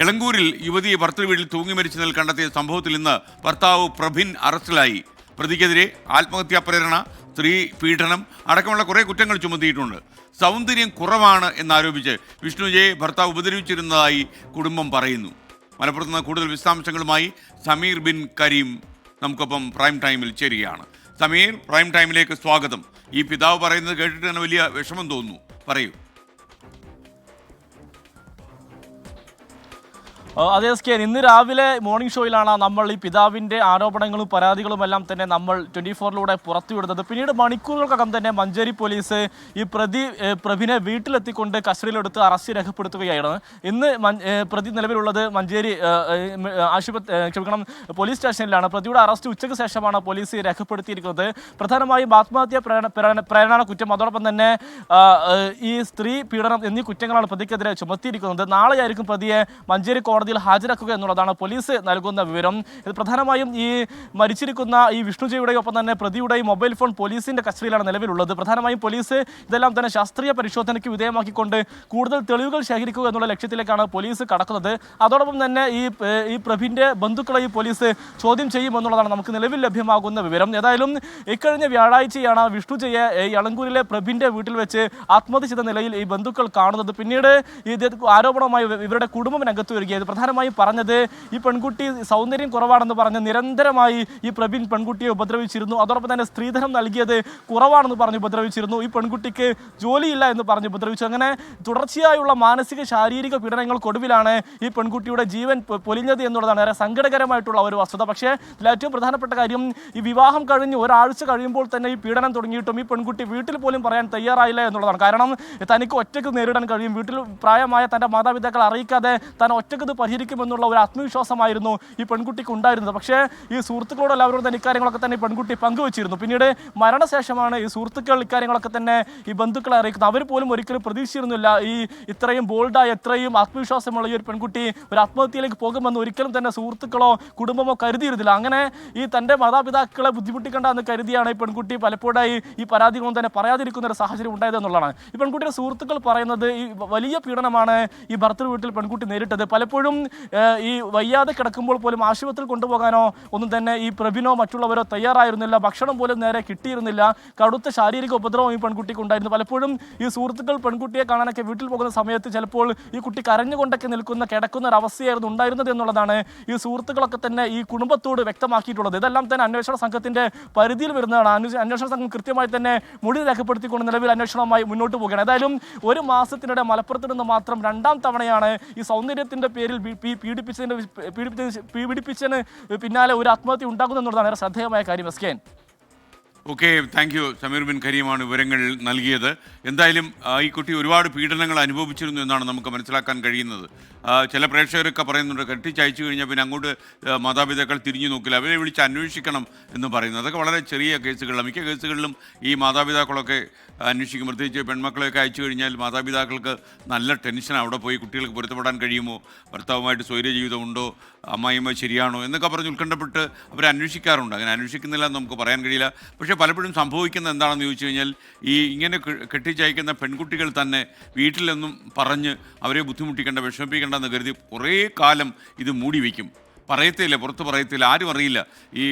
എളങ്കൂരിൽ യുവതിയെ ഭർത്തൃ വീട്ടിൽ തൂങ്ങി മരിച്ചു നിൽ കണ്ടെത്തിയ സംഭവത്തിൽ ഇന്ന് ഭർത്താവ് പ്രഭിൻ അറസ്റ്റിലായി. പ്രതിക്കെതിരെ ആത്മഹത്യാ പ്രേരണ, സ്ത്രീ പീഡനം അടക്കമുള്ള കുറേ കുറ്റങ്ങൾ ചുമത്തിയിട്ടുണ്ട്. സൗന്ദര്യം കുറവാണ് എന്നാരോപിച്ച് വിഷ്ണുജയെ ഭർത്താവ് ഉപദ്രവിച്ചിരുന്നതായി കുടുംബം പറയുന്നു. മലപ്പുറത്ത് നിന്ന് കൂടുതൽ വിശദാംശങ്ങളുമായി സമീർ ബിൻ കരീം നമുക്കൊപ്പം പ്രൈം ടൈമിൽ ചേരുകയാണ്. സമീർ, പ്രൈം ടൈമിലേക്ക് സ്വാഗതം. ഈ പിതാവ് പറയുന്നത് കേട്ടിട്ട് തന്നെ വലിയ വിഷമം തോന്നുന്നു, പറയൂ. അതെ എസ് കെ, ഇന്ന് രാവിലെ മോർണിംഗ് ഷോയിലാണ് നമ്മൾ ഈ പിതാവിൻ്റെ ആരോപണങ്ങളും പരാതികളും എല്ലാം തന്നെ നമ്മൾ 24-ലൂടെ പുറത്തുവിടുന്നത്. പിന്നീട് മണിക്കൂറുകൾക്കകം തന്നെ മഞ്ചേരി പോലീസ് ഈ പ്രഭിനെ വീട്ടിലെത്തിക്കൊണ്ട് കസ്റ്റഡിയിലെടുത്ത് അറസ്റ്റ് രേഖപ്പെടുത്തുകയായിരുന്നു. ഇന്ന് പ്രതി നിലവിലുള്ളത് മഞ്ചേരി പോലീസ് സ്റ്റേഷനിലാണ്. പ്രതിയുടെ അറസ്റ്റ് ഉച്ചയ്ക്ക് ശേഷമാണ് പോലീസ് രേഖപ്പെടുത്തിയിരിക്കുന്നത്. പ്രധാനമായും ആത്മഹത്യാ പ്രേരണ കുറ്റം, അതോടൊപ്പം തന്നെ ഈ സ്ത്രീ പീഡനം എന്നീ കുറ്റങ്ങളാണ് പ്രതിക്കെതിരെ ചുമത്തിയിരിക്കുന്നത്. നാളെയായിരിക്കും പ്രതിയെ മഞ്ചേരി കോടതിയിൽ ഹാജരാക്കുക എന്നുള്ളതാണ് പോലീസ് നൽകുന്ന വിവരം. ഇത് പ്രധാനമായും ഈ മരിച്ചിരിക്കുന്ന ഈ വിഷ്ണുജയുടെയും ഒപ്പം തന്നെ പ്രതിയുടെയും മൊബൈൽ ഫോൺ പോലീസിന്റെ കസ്റ്റഡിയിലാണ് നിലവിലുള്ളത്. പ്രധാനമായും പോലീസ് ഇതെല്ലാം തന്നെ ശാസ്ത്രീയ പരിശോധനയ്ക്ക് വിധേയമാക്കിക്കൊണ്ട് കൂടുതൽ തെളിവുകൾ ശേഖരിക്കുക എന്നുള്ള ലക്ഷ്യത്തിലേക്കാണ് പോലീസ് കടക്കുന്നത്. അതോടൊപ്പം തന്നെ ഈ പ്രഭിന്റെ ബന്ധുക്കളെ ഈ പോലീസ് ചോദ്യം ചെയ്യുമെന്നുള്ളതാണ് നമുക്ക് നിലവിൽ ലഭ്യമാകുന്ന വിവരം. ഏതായാലും ഇക്കഴിഞ്ഞ വ്യാഴാഴ്ചയാണ് വിഷ്ണുജയെ എളങ്കൂരിലെ പ്രഭിന്റെ വീട്ടിൽ വെച്ച് ആത്മഹത്യ ചെയ്ത നിലയിൽ ഈ ബന്ധുക്കൾ കാണുന്നത്. പിന്നീട് ഈ ആരോപണവുമായി ഇവരുടെ കുടുംബം രംഗത്ത് വരികയായിരുന്നു. പ്രധാനമായും പറഞ്ഞത് ഈ പെൺകുട്ടി സൗന്ദര്യം കുറവാണെന്ന് പറഞ്ഞ് നിരന്തരമായി ഈ പ്രവീൺ പെൺകുട്ടിയെ ഉപദ്രവിച്ചിരുന്നു. അതോടൊപ്പം തന്നെ സ്ത്രീധനം നൽകിയത് കുറവാണെന്ന് പറഞ്ഞ് ഉപദ്രവിച്ചിരുന്നു. ഈ പെൺകുട്ടിക്ക് ജോലിയില്ല എന്ന് പറഞ്ഞ് ഉപദ്രവിച്ചു. അങ്ങനെ തുടർച്ചയായുള്ള മാനസിക ശാരീരിക പീഡനങ്ങൾക്കൊടുവിലാണ് ഈ പെൺകുട്ടിയുടെ ജീവൻ പൊലിഞ്ഞത് എന്നുള്ളതാണ് ഏറെ സങ്കടകരമായിട്ടുള്ള ഒരു വസ്തുത. പക്ഷേ ഇതിലേറ്റവും പ്രധാനപ്പെട്ട കാര്യം, ഈ വിവാഹം കഴിഞ്ഞ് ഒരാഴ്ച കഴിയുമ്പോൾ തന്നെ ഈ പീഡനം തുടങ്ങിയിട്ടും ഈ പെൺകുട്ടി വീട്ടിൽ പോലും പറയാൻ തയ്യാറായില്ല എന്നുള്ളതാണ്. കാരണം തനിക്ക് ഒറ്റയ്ക്ക് നേരിടാൻ കഴിയും, വീട്ടിൽ പ്രായമായ തൻ്റെ മാതാപിതാക്കളെ അറിയിക്കാതെ താൻ ഒറ്റയ്ക്ക് പരിഹരിക്കുമെന്നുള്ള ഒരു ആത്മവിശ്വാസമായിരുന്നു ഈ പെൺകുട്ടിക്ക് ഉണ്ടായിരുന്നത്. പക്ഷേ ഈ സുഹൃത്തുക്കളോട് എല്ലാവരോടും തന്നെ ഇക്കാര്യങ്ങളൊക്കെ തന്നെ ഈ പെൺകുട്ടി പങ്കുവച്ചിരുന്നു. പിന്നീട് മരണശേഷമാണ് ഈ സുഹൃത്തുക്കൾ ഇക്കാര്യങ്ങളൊക്കെ തന്നെ ഈ ബന്ധുക്കളെ അറിയിക്കുന്നത്. അവർ പോലും ഒരിക്കലും പ്രതീക്ഷിച്ചിരുന്നില്ല ഈ ഇത്രയും ബോൾഡായ, ഇത്രയും ആത്മവിശ്വാസമുള്ള ഈ ഒരു പെൺകുട്ടി ഒരു ആത്മഹത്യയിലേക്ക് പോകുമെന്ന് ഒരിക്കലും തന്നെ സുഹൃത്തുക്കളോ കുടുംബമോ കരുതിയിരുന്നില്ല. അങ്ങനെ ഈ തൻ്റെ മാതാപിതാക്കളെ ബുദ്ധിമുട്ടിക്കേണ്ട എന്ന് കരുതിയാണ് ഈ പെൺകുട്ടി പലപ്പോഴായി ഈ പരാതികളൊന്നും തന്നെ പറയാതിരിക്കുന്ന ഒരു സാഹചര്യം ഉണ്ടായത് എന്നുള്ളതാണ്. ഈ പെൺകുട്ടിയുടെ സുഹൃത്തുക്കൾ പറയുന്നത് ഈ വലിയ പീഡനമാണ് ഈ ഭർത്തൃ വീട്ടിൽ പെൺകുട്ടി നേരിട്ടത്. പലപ്പോഴും ഈ വയ്യാതെ കിടക്കുമ്പോൾ പോലും ആശുപത്രിയിൽ കൊണ്ടുപോകാനോ ഒന്നും തന്നെ ഈ പ്രഭിനോ മറ്റുള്ളവരോ തയ്യാറായിരുന്നില്ല. ഭക്ഷണം പോലും നേരെ കിട്ടിയിരുന്നില്ല. കടുത്ത ശാരീരിക ഉപദ്രവം ഈ പെൺകുട്ടിക്ക് ഉണ്ടായിരുന്നു. പലപ്പോഴും ഈ സുഹൃത്തുക്കൾ പെൺകുട്ടിയെ കാണാനൊക്കെ വീട്ടിൽ പോകുന്ന സമയത്ത് ചിലപ്പോൾ ഈ കുട്ടി കരഞ്ഞുകൊണ്ടൊക്കെ കിടക്കുന്ന ഒരു അവസ്ഥയായിരുന്നു ഉണ്ടായിരുന്നത് എന്നുള്ളതാണ് ഈ സുഹൃത്തുക്കളൊക്കെ തന്നെ ഈ കുടുംബത്തോട് വ്യക്തമാക്കിയിട്ടുള്ളത്. ഇതെല്ലാം തന്നെ അന്വേഷണ സംഘത്തിന്റെ പരിധിയിൽ വരുന്നതാണ്. അന്വേഷണ സംഘം കൃത്യമായി തന്നെ മൊഴി രേഖപ്പെടുത്തിക്കൊണ്ട് നിലവിൽ അന്വേഷണവുമായി മുന്നോട്ട് പോകുകയാണ്. ഏതായാലും ഒരു മാസത്തിനിടെ മലപ്പുറത്ത് നിന്ന് മാത്രം 2ാം തവണയാണ് ഈ സൗന്ദര്യത്തിന്റെ പേരിൽ പീഡിപ്പിച്ചതിന് പിന്നാലെ ഒരു ആത്മഹത്യ ഉണ്ടാകുന്നതാണ് ഏറെ ശ്രദ്ധേയമായ കാര്യം. എസ്കേൻ, okay, thank you. Sameer bin കരീമാണ് വിവരങ്ങൾ നൽകിയത്. എന്തായാലും ഈ കുട്ടി ഒരുപാട് പീഡനങ്ങൾ അനുഭവിച്ചിരുന്നു എന്നാണ് നമുക്ക് മനസ്സിലാക്കാൻ കഴിയുന്നത്. ചില പ്രേക്ഷകരൊക്കെ പറയുന്നുണ്ട് കെട്ടിച്ചയച്ചു കഴിഞ്ഞാൽ പിന്നെ അങ്ങോട്ട് മാതാപിതാക്കൾ തിരിഞ്ഞു നോക്കില്ല, അവരെ വിളിച്ച് അന്വേഷിക്കണം എന്ന് പറയുന്നത്. അതൊക്കെ വളരെ ചെറിയ കേസുകളാണ്. മിക്ക കേസുകളിലും ഈ മാതാപിതാക്കളൊക്കെ അന്വേഷിക്കും. പ്രത്യേകിച്ച് പെൺമക്കളെയൊക്കെ അയച്ചു കഴിഞ്ഞാൽ മാതാപിതാക്കൾക്ക് നല്ല ടെൻഷനാണ്. അവിടെ പോയി കുട്ടികൾക്ക് പൊരുത്തപ്പെടാൻ കഴിയുമോ, ഭർത്താവുമായിട്ട് സ്വൈര്യ ജീവിതമുണ്ടോ, അമ്മായിയമ്മ ശരിയാണോ എന്നൊക്കെ പറഞ്ഞ് ഉത്കണ്ഠപ്പെട്ട് അവർ അന്വേഷിക്കാറുണ്ട്. അങ്ങനെ അന്വേഷിക്കുന്നില്ല എന്ന് നമുക്ക് പറയാൻ കഴിയില്ല. പക്ഷേ പലപ്പോഴും സംഭവിക്കുന്നത് എന്താണെന്ന് ചോദിച്ചു കഴിഞ്ഞാൽ ഈ ഇങ്ങനെ കെട്ടിച്ചയക്കുന്ന പെൺകുട്ടികൾ തന്നെ വീട്ടിലൊന്നും പറഞ്ഞ് അവരെ ബുദ്ധിമുട്ടിക്കേണ്ട, വിഷമിപ്പിക്കേണ്ടെന്ന് കരുതി കുറേ കാലം ഇത് മൂടി വയ്ക്കും. പറയത്തില്ല, പുറത്ത് പറയത്തില്ല, ആരും അറിയില്ല ഈ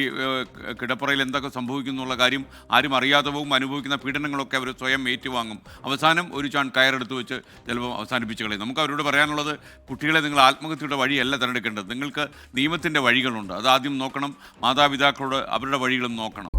കിടപ്പറയിൽ എന്തൊക്കെ സംഭവിക്കുന്നു എന്നുള്ള കാര്യം ആരും അറിയാതെ പോകും. അനുഭവിക്കുന്ന പീഡനങ്ങളൊക്കെ അവർ സ്വയം ഏറ്റുവാങ്ങും. അവസാനം ഒരു ചാൺ കയറെടുത്ത് വെച്ച് ചിലപ്പോൾ അവസാനിപ്പിച്ച് കളയും. നമുക്ക് അവരോട് പറയാനുള്ളത്, കുട്ടികളെ നിങ്ങൾ ആത്മഹത്യയുടെ വഴിയല്ല തിരഞ്ഞെടുക്കേണ്ടത്. നിങ്ങൾക്ക് നിയമത്തിൻ്റെ വഴികളുണ്ട്, അതാദ്യം നോക്കണം. മാതാപിതാക്കളോട് അവരുടെ വഴികളും നോക്കണം.